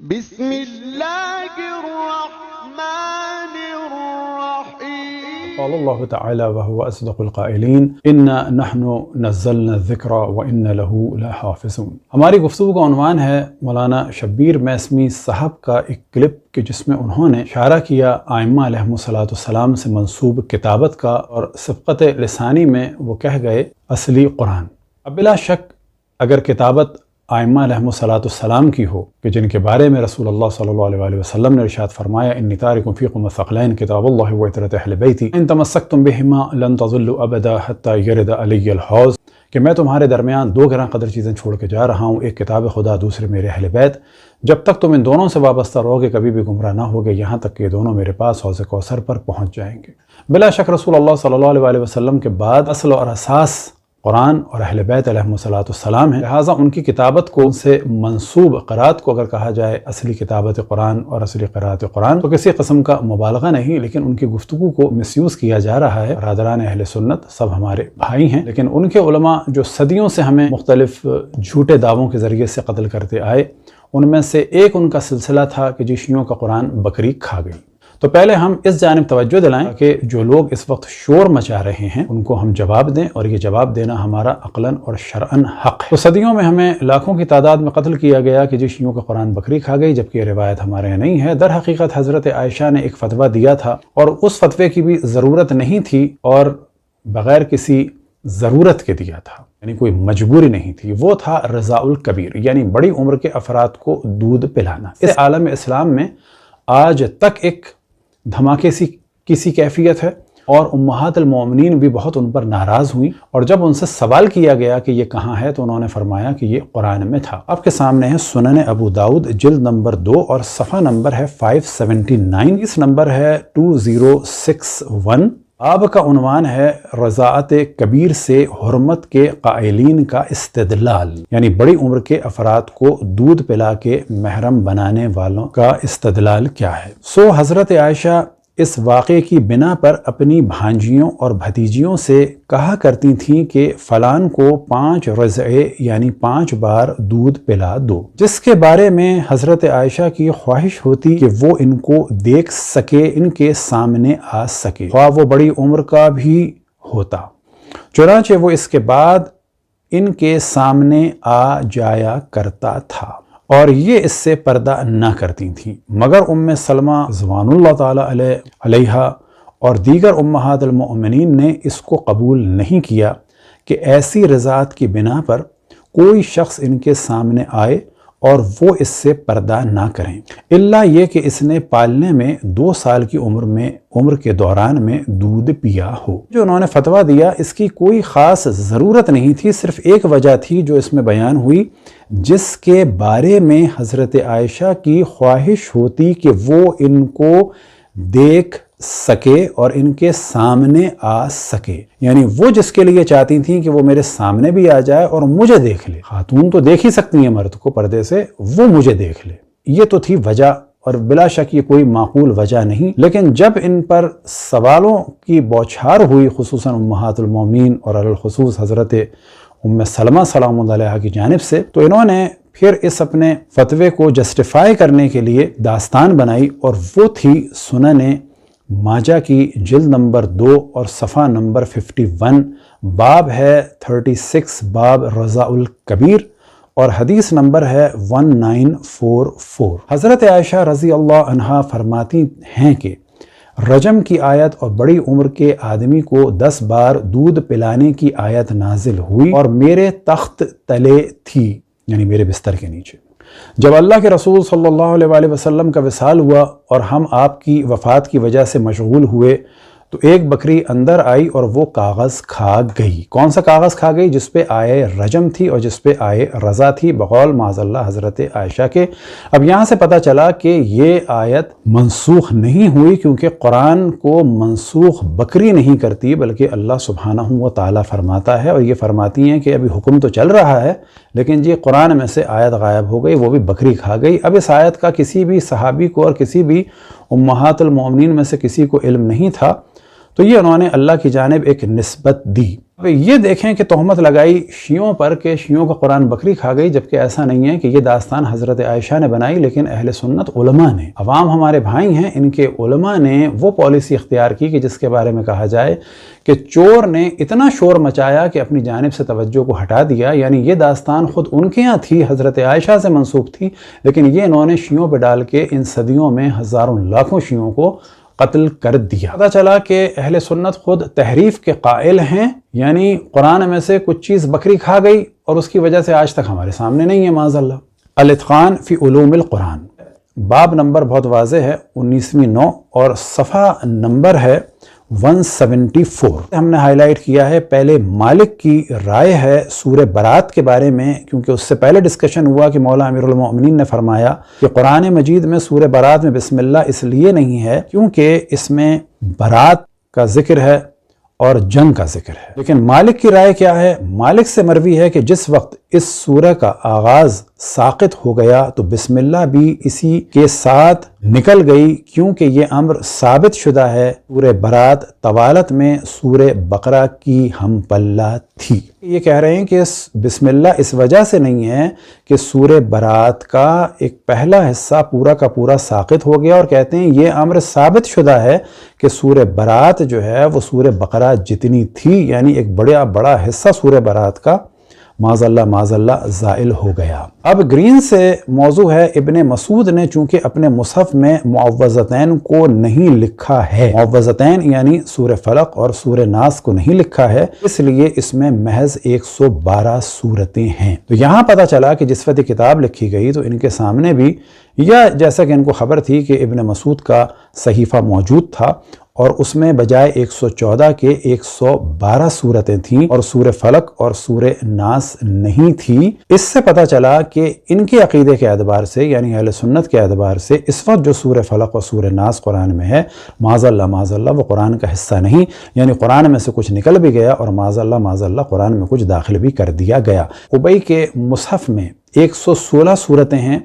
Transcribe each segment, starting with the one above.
بسم اللہ الرحمن الرحیم قال اللہ تعالی وهو اصدق القائلین انا نحن نزلنا الذکر وانا له لحافظون۔ ہماری گفتگو کا عنوان ہے مولانا شبیر میثمی صاحب کا ایک کلپ کہ جس میں انہوں نے اشارہ کیا ائمہ علیہم السلام سے منسوب کتابت کا، اور سبقت لسانی میں وہ کہہ گئے اصلی قرآن۔ اب بلا شک اگر کتابت ائمہ علیہم السلام کی ہو کہ جن کے بارے میں رسول اللہ صلی اللہ علیہ وسلم نے ارشاد فرمایا انی تارک فیکم الثقلین کتاب اللہ وعطرۃ اہل بیتی ان تمسکتم بہما لن تضلوا ابدا حتی یرد علی الحوض، کہ میں تمہارے درمیان دو گراں قدر چیزیں چھوڑ کے جا رہا ہوں، ایک کتاب خدا، دوسرے میرے اہل بیت، جب تک تم ان دونوں سے وابستہ رہو گے کبھی بھی گمراہ نہ ہوگے، یہاں تک کہ یہ دونوں میرے پاس حوض کوثر پر پہنچ جائیں گے۔ بلا شک رسول اللہ صلی اللہ علیہ وسلم کے بعد اصل اور اساس قرآن اور اہل بیت علیہم السلام ہے، لہٰذا ان کی کتابت کو، ان سے منسوب قرات کو اگر کہا جائے اصلی کتابت قرآن اور اصلی قرات قرآن، تو کسی قسم کا مبالغہ نہیں، لیکن ان کی گفتگو کو مس یوز کیا جا رہا ہے۔ برادران اہل سنت سب ہمارے بھائی ہیں، لیکن ان کے علماء جو صدیوں سے ہمیں مختلف جھوٹے دعووں کے ذریعے سے قتل کرتے آئے، ان میں سے ایک ان کا سلسلہ تھا کہ شیعوں کا قرآن بکری کھا گئی۔ تو پہلے ہم اس جانب توجہ دلائیں کہ جو لوگ اس وقت شور مچا رہے ہیں ان کو ہم جواب دیں، اور یہ جواب دینا ہمارا عقلاً اور شرعاً حق ہے۔ تو صدیوں میں ہمیں لاکھوں کی تعداد میں قتل کیا گیا کہ شیعوں کا قرآن بکری کھا گئی، جبکہ یہ روایت ہمارے یہاں نہیں ہے۔ در حقیقت حضرت عائشہ نے ایک فتویٰ دیا تھا، اور اس فتوے کی بھی ضرورت نہیں تھی، اور بغیر کسی ضرورت کے دیا تھا، یعنی کوئی مجبوری نہیں تھی۔ وہ تھا رضاء الکبیر، یعنی بڑی عمر کے افراد کو دودھ پلانا۔ اس عالم اسلام میں آج تک ایک دھماکے کی سی کیفیت ہے، اور امہات المومنین بھی بہت ان پر ناراض ہوئیں، اور جب ان سے سوال کیا گیا کہ یہ کہاں ہے تو انہوں نے فرمایا کہ یہ قرآن میں تھا۔ آپ کے سامنے ہے سنن ابو داؤد جلد نمبر 2 اور صفحہ نمبر ہے 579، اس نمبر ہے 2061۔ آپ کا عنوان ہے رضاعت کبیر سے حرمت کے قائلین کا استدلال، یعنی بڑی عمر کے افراد کو دودھ پلا کے محرم بنانے والوں کا استدلال کیا ہے۔ حضرت عائشہ اس واقعے کی بنا پر اپنی بھانجیوں اور بھتیجیوں سے کہا کرتی تھیں کہ فلان کو 5 رضعے یعنی 5 بار دودھ پلا دو، جس کے بارے میں حضرت عائشہ کی خواہش ہوتی کہ وہ ان کو دیکھ سکے، ان کے سامنے آ سکے، خواہ وہ بڑی عمر کا بھی ہوتا۔ چنانچہ وہ اس کے بعد ان کے سامنے آ جایا کرتا تھا، اور یہ اس سے پردہ نہ کرتی تھیں، مگر ام سلمہ رضوان اللہ تعالی علیہ اور دیگر امہات المؤمنین نے اس کو قبول نہیں کیا کہ ایسی رضاعت کی بنا پر کوئی شخص ان کے سامنے آئے اور وہ اس سے پردہ نہ کریں، الا یہ کہ اس نے پالنے میں 2 سال کی عمر کے دوران میں دودھ پیا ہو۔ جو انہوں نے فتویٰ دیا اس کی کوئی خاص ضرورت نہیں تھی، صرف ایک وجہ تھی جو اس میں بیان ہوئی، جس کے بارے میں حضرت عائشہ کی خواہش ہوتی کہ وہ ان کو دیکھ سکے اور ان کے سامنے آ سکے، یعنی وہ جس کے لیے چاہتی تھیں کہ وہ میرے سامنے بھی آ جائے اور مجھے دیکھ لے۔ خاتون تو دیکھ ہی سکتی ہیں مرد کو پردے سے، وہ مجھے دیکھ لے، یہ تو تھی وجہ، اور بلا شک یہ کوئی معقول وجہ نہیں۔ لیکن جب ان پر سوالوں کی بوچھار ہوئی، خصوصاً امہات المومنین اور الخصوص حضرت ام سلمہ سلام اللہ علیہ کی جانب سے، تو انہوں نے پھر اس اپنے فتوے کو جسٹیفائی کرنے کے لیے داستان بنائی، اور وہ تھی سنن ماجہ کی جلد نمبر 2 اور صفحہ نمبر 51، باب ہے 36، باب رضاء الکبیر، اور حدیث نمبر ہے 1944۔ حضرت عائشہ رضی اللہ عنہا فرماتی ہیں کہ رجم کی آیت اور بڑی عمر کے آدمی کو 10 بار دودھ پلانے کی آیت نازل ہوئی اور میرے تخت تلے تھی، یعنی میرے بستر کے نیچے۔ جب اللہ کے رسول صلی اللہ علیہ وسلم کا وصال ہوا اور ہم آپ کی وفات کی وجہ سے مشغول ہوئے، تو ایک بکری اندر آئی اور وہ کاغذ کھا گئی۔ کون سا کاغذ کھا گئی؟ جس پہ آیے رجم تھی اور جس پہ آیے رضا تھی، بقول معاذ اللہ حضرت عائشہ کے۔ اب یہاں سے پتہ چلا کہ یہ آیت منسوخ نہیں ہوئی، کیونکہ قرآن کو منسوخ بکری نہیں کرتی، بلکہ اللہ سبحانہ و تعالیٰ فرماتا ہے، اور یہ فرماتی ہیں کہ ابھی حکم تو چل رہا ہے لیکن جی قرآن میں سے آیت غائب ہو گئی، وہ بھی بکری کھا گئی۔ اب اس آیت کا کسی بھی صحابی کو اور کسی بھی امہات المومنین میں سے کسی کو علم نہیں تھا، تو یہ انہوں نے اللہ کی جانب ایک نسبت دی۔ اب یہ دیکھیں کہ تہمت لگائی شیعوں پر کہ شیعوں کا قرآن بکری کھا گئی، جبکہ ایسا نہیں ہے کہ یہ داستان حضرت عائشہ نے بنائی، لیکن اہل سنت علماء نے، عوام ہمارے بھائی ہیں، ان کے علماء نے وہ پالیسی اختیار کی کہ جس کے بارے میں کہا جائے کہ چور نے اتنا شور مچایا کہ اپنی جانب سے توجہ کو ہٹا دیا، یعنی یہ داستان خود ان کے ہاں تھی، حضرت عائشہ سے منسوب تھی، لیکن یہ انہوں نے شیعوں پہ ڈال کے ان صدیوں میں ہزاروں لاکھوں شیعوں کو قتل کر دیا۔ پتہ چلا کہ اہل سنت خود تحریف کے قائل ہیں، یعنی قرآن میں سے کچھ چیز بکری کھا گئی اور اس کی وجہ سے آج تک ہمارے سامنے نہیں ہے معاذ اللہ۔ الاتقان فی علوم القرآن، باب نمبر بہت واضح ہے، 19ویں نو، اور صفحہ نمبر ہے 174۔ ہم نے ہائی لائٹ کیا ہے، پہلے مالک کی رائے ہے سورہ برات کے بارے میں، کیونکہ اس سے پہلے ڈسکشن ہوا کہ مولا امیر المؤمنین نے فرمایا کہ قرآن مجید میں سورہ برات میں بسم اللہ اس لیے نہیں ہے کیونکہ اس میں برات کا ذکر ہے اور جنگ کا ذکر ہے۔ لیکن مالک کی رائے کیا ہے؟ مالک سے مروی ہے کہ جس وقت اس سورہ کا آغاز ساقط ہو گیا تو بسم اللہ بھی اسی کے ساتھ نکل گئی، کیونکہ یہ امر ثابت شدہ ہے سورہ برات طوالت میں سورہ بقرہ کی ہم پلہ تھی۔ یہ کہہ رہے ہیں کہ بسم اللہ اس وجہ سے نہیں ہے کہ سورہ برات کا ایک پہلا حصہ پورا کا پورا ساقط ہو گیا، اور کہتے ہیں یہ امر ثابت شدہ ہے کہ سورہ برات جو ہے وہ سورہ بقرہ جتنی تھی، یعنی ایک بڑا حصہ سورہ برات کا معاذ اللہ زائل ہو گیا۔ اب گرین سے موضوع ہے، ابن مسعود نے چونکہ اپنے مصحف میں معوذتین کو نہیں لکھا ہے، معوذتین یعنی سورہ فلق اور سورہ ناس کو نہیں لکھا ہے، اس لیے اس میں محض 112 سورتیں ہیں۔ تو یہاں پتہ چلا کہ جس وقت کتاب لکھی گئی تو ان کے سامنے بھی، یا جیسا کہ ان کو خبر تھی کہ ابن مسعود کا صحیفہ موجود تھا، اور اس میں بجائے 114 کے 112 سورتیں تھیں، اور سورہ فلق اور سورہ ناس نہیں تھی۔ اس سے پتہ چلا کہ ان کے عقیدے کے اعتبار سے، یعنی اہل سنت کے اعتبار سے، اس وقت جو سورہ فلق اور سورہ ناس قرآن میں ہے، معاذ اللہ وہ قرآن کا حصہ نہیں، یعنی قرآن میں سے کچھ نکل بھی گیا اور معاذ اللہ قرآن میں کچھ داخل بھی کر دیا گیا۔ ابئی کے مصحف میں 116 سورتیں ہیں،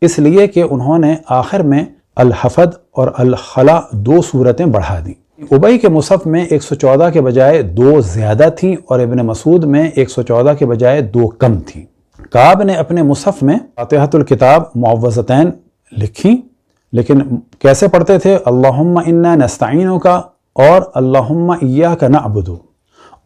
اس لیے کہ انہوں نے آخر میں الحفظ اور الخلا 2 سورتیں بڑھا دیں۔ ابئی کے مصحف میں 114 کے بجائے 2 زیادہ تھیں، اور ابن مسعود میں 114 کے بجائے 2 کم تھیں۔ کعب نے اپنے مصحف میں فاتحۃ الکتاب معوذتین لکھی، لیکن کیسے پڑھتے تھے؟ اللہم انا نستعینک اور اللہم ایاک نعبد،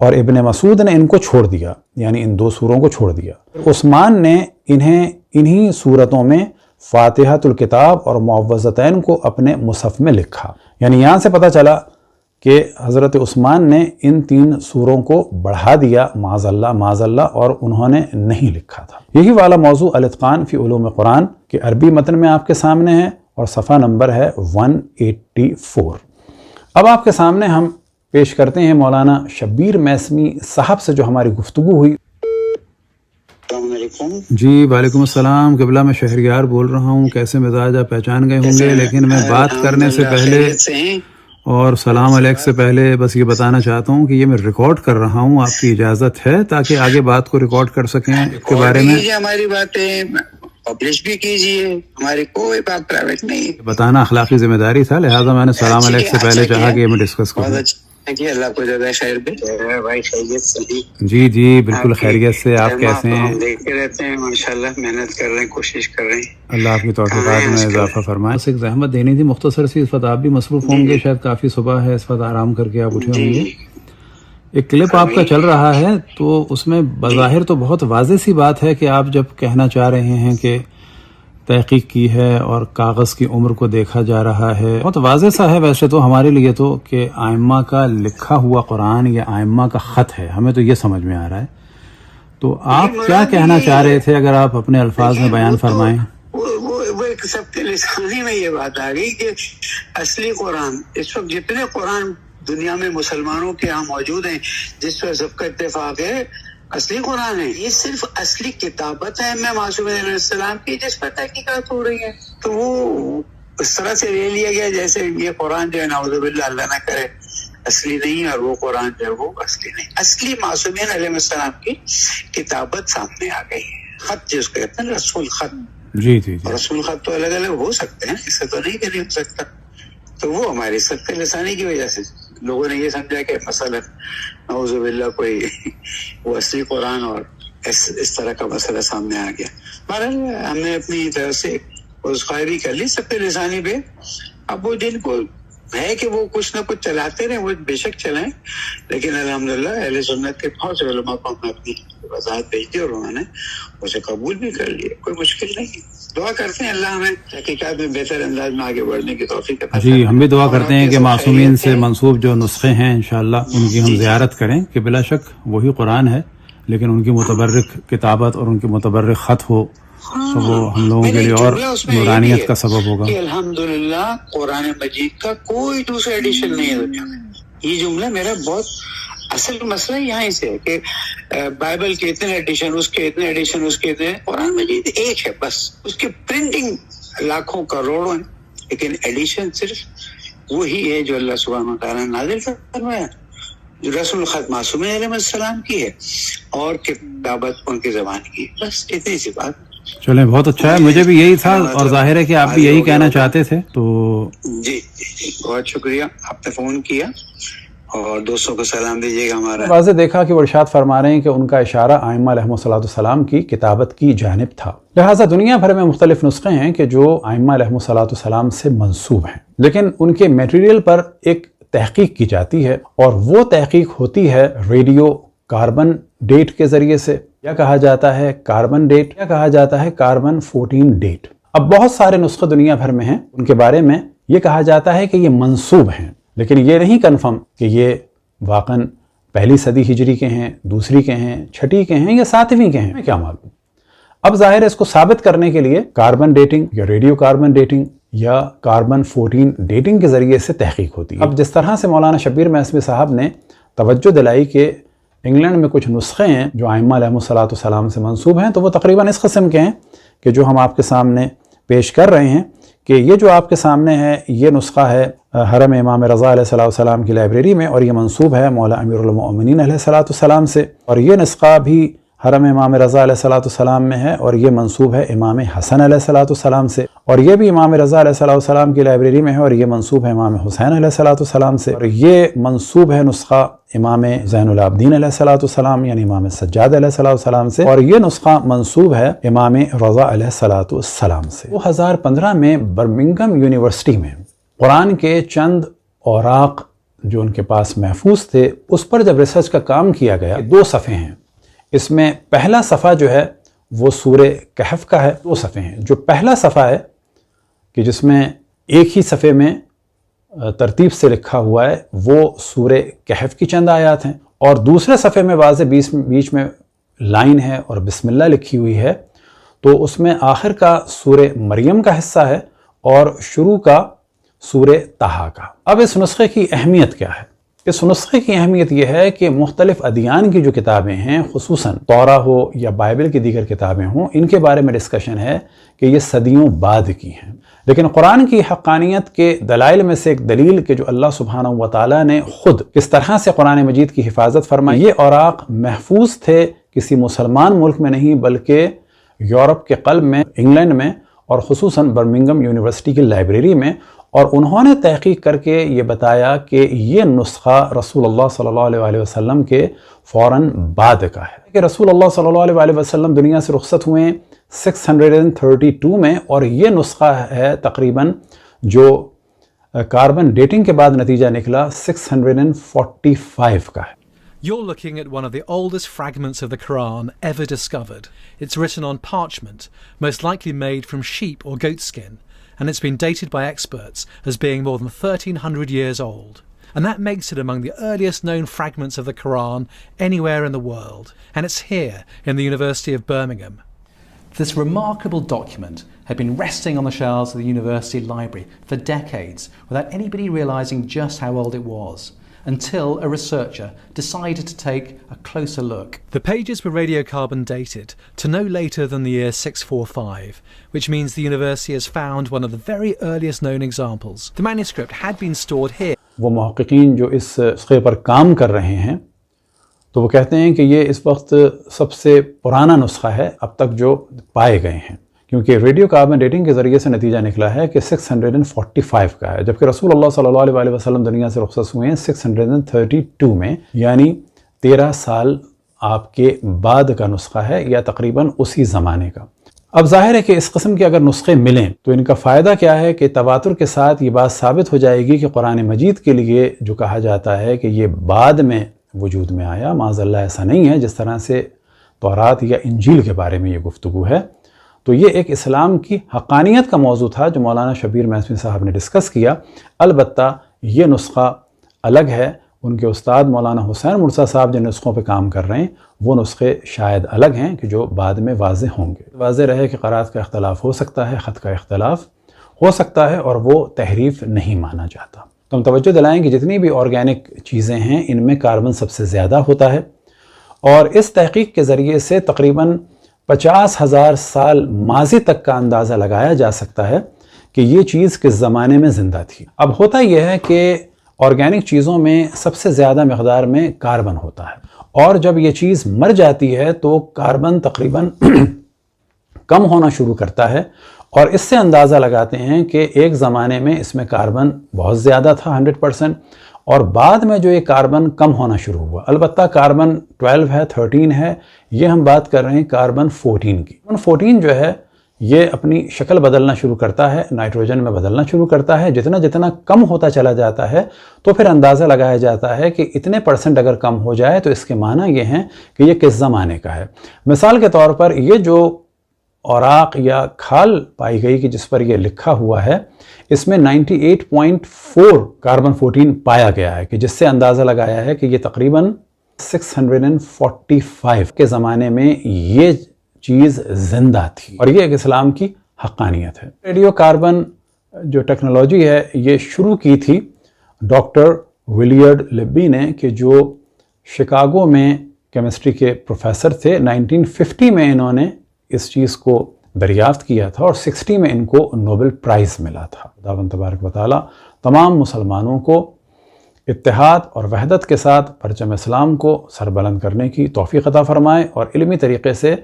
اور ابن مسعود نے ان کو چھوڑ دیا، یعنی ان 2 سوروں کو چھوڑ دیا۔ عثمان نے انہی سورتوں میں فاتحۃ الکتاب اور معوذتین کو اپنے مصحف میں لکھا، یعنی یہاں سے پتہ چلا کہ حضرت عثمان نے ان 3 سوروں کو بڑھا دیا معاذ اللہ، اور انہوں نے نہیں لکھا تھا۔ یہی والا موضوع الاتقان فی علوم قرآن کے عربی متن میں آپ کے سامنے ہے، اور صفحہ نمبر ہے 184۔ اب آپ کے سامنے ہم پیش کرتے ہیں مولانا شبیر میثمی صاحب سے جو ہماری گفتگو ہوئی۔ السلام علیکم۔ جی وعلیکم السلام، قبلہ میں شہریار بول رہا ہوں، کیسے مزاج آپ پہچان گئے ہوں گے، لیکن میں بات کرنے سے پہلے اور سلام علیک سے پہلے بس یہ بتانا چاہتا ہوں کہ یہ میں ریکارڈ کر رہا ہوں، آپ کی اجازت ہے تاکہ آگے بات کو ریکارڈ کر سکیں اس کے بارے میں؟ ہماری باتیں پبلش بھی کیجیے، ہماری کوئی بات پرائیویٹ نہیں، بتانا اخلاقی ذمہ داری تھا، لہٰذا میں نے سلام علیک سے پہلے چاہا کہ یہ میں ڈسکس کروں۔ اللہ کو زیادہ خیر دے بھائی، خیریت سے؟ جی بالکل خیریت سے، آپ کیسے ہیں؟ دیکھتے رہتے ہیں ماشاءاللہ، محنت کر رہے ہیں، کوشش کر رہے ہیں، اللہ آپ کی توفیقات میں اضافہ فرمائے۔ بس ایک زحمت دینی تھی مختصر سی، اس وقت آپ بھی مصروف ہوں گے، شاید کافی صبح ہے، اس وقت آرام کر کے آپ اٹھے ہوں گے۔ ایک کلپ آپ کا چل رہا ہے تو اس میں بظاہر تو بہت واضح سی بات ہے کہ آپ جب کہنا چاہ رہے ہیں کہ تحقیق کی ہے اور کاغذ کی عمر کو دیکھا جا رہا ہے، بہت واضح سا ہے ویسے تو ہمارے لیے تو کہ ائمہ کا لکھا ہوا قرآن یا ائمہ کا خط ہے، ہمیں تو یہ سمجھ میں آ رہا ہے۔ تو آپ کیا کہنا چاہ رہے تھے، اگر آپ اپنے الفاظ میں بیان فرمائیں؟ وہ ایک سب کے لسانی میں یہ بات آ گئی کہ اصلی قرآن، اس وقت جتنے قرآن دنیا میں مسلمانوں کے یہاں موجود ہیں، جس پر سب کا اتفاق ہے اصلی قرآن ہے، یہ صرف اصلی کتابت ہے میں معصوم علیہ السلام کی، جس پر تحقیقات ہو رہی ہے، تو وہ اس طرح سے لے لیا گیا جیسے یہ قرآن جو ہے نعوذ باللہ اللہ نہ کرے اصلی نہیں، اور وہ قرآن جو ہے وہ اصلی نہیں۔ اصلی معصومین علیہ السلام کی کتابت سامنے آ گئی ہے، خط جس کو کہتے ہیں رسول خط۔ جی رسول خط تو الگ الگ ہو سکتے ہیں، اس سے تو نہیں کہ نہیں ہو سکتا، تو وہ ہماری سب کے لسانی کی وجہ سے لوگوں نے یہ سمجھا کہ مثلا نعوذ باللہ کوئی وہ اصلی قرآن اور اس طرح کا مسئلہ سامنے آ گیا. بہرحال ہم نے اپنی طرف سے عذرخواہی کر لی سب کے لسانی پہ. اب وہ جن کو ہے کہ وہ کچھ نہ کچھ چلاتے رہے وہ بے شک چلائیں, لیکن الحمدللہ اہل سنت کے بہت سے علماء کو ہم نے اپنی وضاحت بھیج دی اور انہوں نے اسے قبول بھی کر لیا. کوئی مشکل نہیں. دعا کرتے ہیں اللہ ہمیں تحقیقات میں بہتر انداز میں آگے بڑھنے کی توفیق عطا فرمائے. جی ہم بھی دعا کرتے ہیں کہ معصومین سے منسوب جو نسخے ہیں انشاءاللہ ان کی ہم زیارت کریں کہ بلا شک وہی قرآن ہے, لیکن ان کی متبرک کتابت اور ان کی متبرک خط ہو تو وہ ہم لوگوں کے لیے اور نورانیت کا سبب ہوگا. کہ الحمدللہ قرآن مجید کا کوئی دوسرا ایڈیشن نہیں ہے دنیا میں. یہ جملہ میرا بہت اصل مسئلہ یہاں سے ہے کہ بائبل کے اتنے ایڈیشن, اس کے اتنے ایڈیشن, اس کے اتنے, قرآن مجید ایک ہے بس. اس کی پرنٹنگ لاکھوں کروڑوں ہے, لیکن ایڈیشن صرف وہی ہے جو اللہ سبحانہ و تعالیٰ نے نازل فرمایا, جو رسول الخط معصومین علیہ السلام کی ہے اور کتابت ان کی زبان کی. بس اتنی سی بات. چلیں بہت اچھا ہے, مجھے بھی یہی تھا اور ظاہر ہے کہ آپ بھی یہی کہنا چاہتے تھے. تو جی بہت شکریہ, آپ نے فون کیا اور دوستوں کو سلام دیجیے گا ہمارا. واضح دیکھا کہ وہ ارشاد فرما رہے ہیں کہ ان کا اشارہ ائمہ علیہم السلام کی کتابت کی جانب تھا. لہٰذا دنیا بھر میں مختلف نسخے ہیں کہ جو ائمہ علیہم السلام سے منسوب ہیں, لیکن ان کے میٹیریل پر ایک تحقیق کی جاتی ہے اور وہ تحقیق ہوتی ہے ریڈیو کاربن ڈیٹ کے ذریعے سے, یا کہا جاتا ہے کاربن ڈیٹ, یا کہا جاتا ہے کاربن 14 ڈیٹ. اب بہت سارے نسخے دنیا بھر میں ہیں, ان کے بارے میں یہ کہا جاتا ہے کہ یہ منسوب ہیں, لیکن یہ نہیں کنفرم کہ یہ واقعاً پہلی صدی ہجری کے ہیں, دوسری کے ہیں, چھٹی کے ہیں یا ساتویں کے ہیں, کیا معلوم. اب ظاہر ہے اس کو ثابت کرنے کے لیے کاربن ڈیٹنگ یا ریڈیو کاربن ڈیٹنگ یا کاربن 14 ڈیٹنگ کے ذریعے سے تحقیق ہوتی ہے. اب جس طرح سے مولانا شبیر محسوی صاحب نے توجہ دلائی کہ انگلینڈ میں کچھ نسخے ہیں جو ائمہ علیہم السلام سے منسوب ہیں, تو وہ تقریباً اس قسم کے ہیں کہ جو ہم آپ کے سامنے پیش کر رہے ہیں کہ یہ جو آپ کے سامنے ہے یہ نسخہ ہے حرم امام رضا علیہ السلام کی لائبریری میں, اور یہ منسوب ہے مولا امیر المؤمنین علیہ السلام سے, اور یہ نسخہ بھی حرم امام رضا علیہ السلام میں ہے, اور یہ منسوب ہے امام حسن علیہ السلام سے, اور یہ بھی امام رضا علیہ السلام کی لائبریری میں ہے, اور یہ منسوب ہے امام حسین علیہ السلام سے, اور یہ منسوب ہے نسخہ امام زین العابدین علیہ السلام یعنی امام سجاد علیہ السلام سے, اور یہ نسخہ منسوب ہے امام رضا علیہ السلام سے. 2015 میں برمنگھم یونیورسٹی میں قرآن کے چند اوراق جو ان کے پاس محفوظ تھے, اس پر جب ریسرچ کا کام کیا گیا, 2 صفحے ہیں. اس میں پہلا صفحہ جو ہے وہ سورہ کہف کا ہے. 2 صفحے ہیں. جو پہلا صفحہ ہے کہ جس میں ایک ہی صفحے میں ترتیب سے لکھا ہوا ہے وہ سورہ کہف کی چند آیات ہیں, اور دوسرے صفحے میں واضح بیچ میں لائن ہے اور بسم اللہ لکھی ہوئی ہے, تو اس میں آخر کا سورہ مریم کا حصہ ہے اور شروع کا سورہ طٰہٰ کا. اب اس نسخے کی اہمیت کیا ہے؟ اس نسخے کی اہمیت یہ ہے کہ مختلف ادیان کی جو کتابیں ہیں, خصوصاً تورا ہو یا بائبل کی دیگر کتابیں ہوں, ان کے بارے میں ڈسکشن ہے کہ یہ صدیوں بعد کی ہیں, لیکن قرآن کی حقانیت کے دلائل میں سے ایک دلیل کہ جو اللہ سبحانہ و تعالیٰ نے خود کس طرح سے قرآن مجید کی حفاظت فرمائی. یہ اوراق محفوظ تھے کسی مسلمان ملک میں نہیں بلکہ یورپ کے قلب میں, انگلینڈ میں, اور خصوصاً برمنگھم یونیورسٹی کی لائبریری میں, اور انہوں نے تحقیق کر کے یہ بتایا کہ یہ نسخہ رسول اللہ صلی اللہ علیہ وسلم کے فوراً بعد کا ہے, کہ رسول اللہ صلی اللہ علیہ وسلم دنیا سے رخصت ہوئے 632 میں, اور یہ نسخہ ہے تقریباً جو کاربن ڈیٹنگ کے بعد نتیجہ نکلا 645 کا ہے. You're looking at one of the oldest fragments of the Quran ever discovered. It's written on parchment, most likely made from sheep or goat skin, and it's been dated by experts as being more than 1,300 years old. And that makes it among the earliest known fragments of the Quran anywhere in the world. And it's here, in the University of Birmingham. This remarkable document had been resting on the shelves of the university library for decades without anybody realizing just how old it was, until a researcher decided to take a closer look. The pages were radiocarbon dated to no later than the year 645, which means the university has found one of the very earliest known examples. The manuscript had been stored here. وہ محققین جو اس نسخے پر کام کر رہے ہیں تو وہ کہتے ہیں کہ یہ اس وقت سب سے پرانا نسخہ ہے اب تک جو پائے گئے ہیں, کیونکہ ریڈیو کاربن ڈیٹنگ کے ذریعے سے نتیجہ نکلا ہے کہ 645 کا ہے، جبکہ رسول اللہ صلی اللہ علیہ وسلم دنیا سے رخصت ہوئے ہیں 632 میں، یعنی 13 سال آپ کے بعد کا نسخہ ہے یا تقریباً اسی زمانے کا۔ اب ظاہر ہے کہ اس قسم کے اگر نسخے ملیں تو ان کا فائدہ کیا ہے کہ تواتر کے ساتھ یہ بات ثابت ہو جائے گی کہ قرآن مجید کے لیے جو کہا جاتا ہے کہ یہ بعد میں وجود میں آیا، معاذ اللہ ایسا نہیں ہے، جس طرح سے تورات یا انجیل کے بارے میں یہ گفتگو ہے۔ تو یہ ایک اسلام کی حقانیت کا موضوع تھا جو مولانا شبیر میسمی صاحب نے ڈسکس کیا۔ البتہ یہ نسخہ الگ ہے، ان کے استاد مولانا حسین مرسا صاحب جن نسخوں پہ کام کر رہے ہیں وہ نسخے شاید الگ ہیں کہ جو بعد میں واضح ہوں گے۔ واضح رہے کہ قرأت کا اختلاف ہو سکتا ہے، خط کا اختلاف ہو سکتا ہے، اور وہ تحریف نہیں مانا جاتا۔ تو ہم توجہ دلائیں کہ جتنی بھی آرگینک چیزیں ہیں ان میں کاربن سب سے زیادہ ہوتا ہے، اور اس تحقیق کے ذریعے سے تقریباً 50,000 سال ماضی تک کا اندازہ لگایا جا سکتا ہے کہ یہ چیز کس زمانے میں زندہ تھی۔ اب ہوتا یہ ہے کہ آرگینک چیزوں میں سب سے زیادہ مقدار میں کاربن ہوتا ہے، اور جب یہ چیز مر جاتی ہے تو کاربن تقریباً کم ہونا شروع کرتا ہے، اور اس سے اندازہ لگاتے ہیں کہ ایک زمانے میں اس میں کاربن بہت زیادہ تھا 100%، اور بعد میں جو یہ کاربن کم ہونا شروع ہوا۔ البتہ کاربن 12 ہے، 13 ہے، یہ ہم بات کر رہے ہیں کاربن 14 کی۔ کاربن 14 جو ہے یہ اپنی شکل بدلنا شروع کرتا ہے، نائٹروجن میں بدلنا شروع کرتا ہے۔ جتنا جتنا کم ہوتا چلا جاتا ہے تو پھر اندازہ لگایا جاتا ہے کہ اتنے % اگر کم ہو جائے تو اس کے معنی یہ ہیں کہ یہ کس زمانے کا ہے۔ مثال کے طور پر یہ جو اوراق یا کھال پائی گئی کہ جس پر یہ لکھا ہوا ہے، اس میں 98.4 کاربن 14 پایا گیا ہے، کہ جس سے اندازہ لگایا ہے کہ یہ تقریباً 645 کے زمانے میں یہ چیز زندہ تھی، اور یہ ایک اسلام کی حقانیت ہے۔ ریڈیو کاربن جو ٹیکنالوجی ہے یہ شروع کی تھی ڈاکٹر ولیارڈ لبی نے، کہ جو شکاگو میں کیمسٹری کے پروفیسر تھے۔ 1950 میں انہوں نے اس چیز کو دریافت کیا تھا، اور 60 میں ان کو نوبل پرائز ملا تھا۔ خداوند تبارک و تعالیٰ تمام مسلمانوں کو اتحاد اور وحدت کے ساتھ پرچم اسلام کو سربلند کرنے کی توفیق عطا فرمائے، اور علمی طریقے سے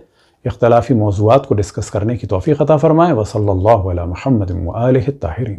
اختلافی موضوعات کو ڈسکس کرنے کی توفیق عطا فرمائے۔ وصلی اللہ علی محمد وآلہ الطاہرین۔